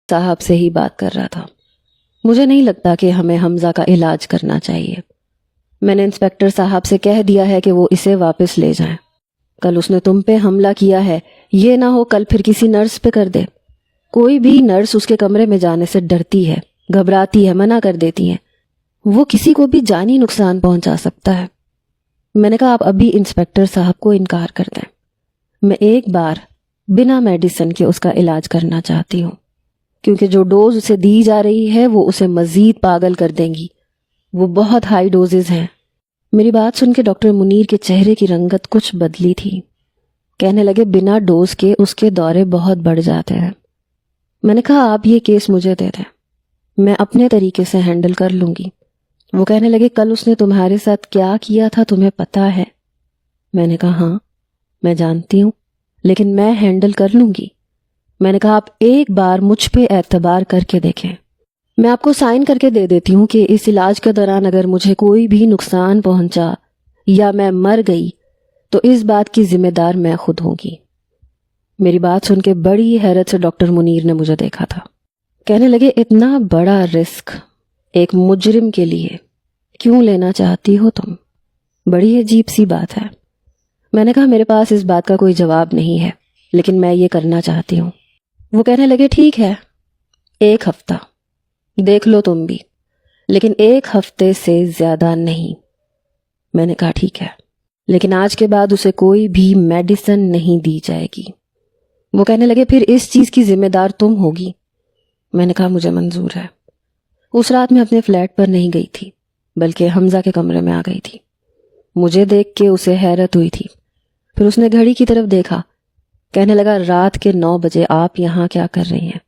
صاحب سے ہی بات کر رہا تھا. مجھے نہیں لگتا کہ ہمیں حمزہ کا علاج کرنا چاہیے. میں نے انسپیکٹر صاحب سے کہہ دیا ہے کہ وہ اسے واپس لے جائیں. کل اس نے تم پہ حملہ کیا ہے، یہ نہ ہو کل پھر کسی نرس پہ کر دے. کوئی بھی نرس اس کے کمرے میں جانے سے ڈرتی ہے، گھبراتی ہے، منع کر دیتی ہے. وہ کسی کو بھی جانی نقصان پہنچا سکتا ہے. میں نے کہا آپ ابھی انسپیکٹر صاحب کو انکار کر دیں. میں ایک بار بنا میڈیسن کے اس کا علاج کرنا چاہتی ہوں، کیونکہ جو ڈوز اسے دی جا رہی ہے وہ اسے مزید پاگل کر دیں گی. وہ بہت ہائی ڈوزز ہیں. میری بات سن کے ڈاکٹر منیر کے چہرے کی رنگت کچھ بدلی تھی. کہنے لگے بنا ڈوز کے اس کے دورے بہت بڑھ جاتے ہیں. میں نے کہا آپ یہ کیس مجھے دے دیں، میں اپنے طریقے سے ہینڈل کر لوں گی. وہ کہنے لگے کل اس نے تمہارے ساتھ کیا کیا تھا تمہیں پتا ہے؟ میں نے کہا ہاں میں جانتی ہوں، لیکن میں ہینڈل کر لوں گی. میں نے کہا آپ ایک بار مجھ پہ اعتبار کر کے دیکھیں. میں آپ کو سائن کر کے دے دیتی ہوں کہ اس علاج کے دوران اگر مجھے کوئی بھی نقصان پہنچا یا میں مر گئی تو اس بات کی ذمہ دار میں خود ہوں گی. میری بات سن کے بڑی حیرت سے ڈاکٹر منیر نے مجھے دیکھا تھا. کہنے لگے اتنا بڑا رسک ایک مجرم کے لیے کیوں لینا چاہتی ہو تم؟ بڑی عجیب سی بات ہے. میں نے کہا میرے پاس اس بات کا کوئی جواب نہیں ہے، لیکن میں یہ کرنا چاہتی ہوں. وہ کہنے لگے ٹھیک ہے 1 ہفتہ دیکھ لو تم بھی، لیکن 1 ہفتے سے زیادہ نہیں. میں نے کہا ٹھیک ہے، لیکن آج کے بعد اسے کوئی بھی میڈیسن نہیں دی جائے گی. وہ کہنے لگے پھر اس چیز کی ذمہ دار تم ہوگی. میں نے کہا مجھے منظور ہے. اس رات میں اپنے فلیٹ پر نہیں گئی تھی، بلکہ حمزہ کے کمرے میں آ گئی تھی. مجھے دیکھ کے اسے حیرت ہوئی تھی. پھر اس نے گھڑی کی طرف دیکھا. کہنے لگا رات کے 9 بجے آپ یہاں کیا کر رہی ہیں؟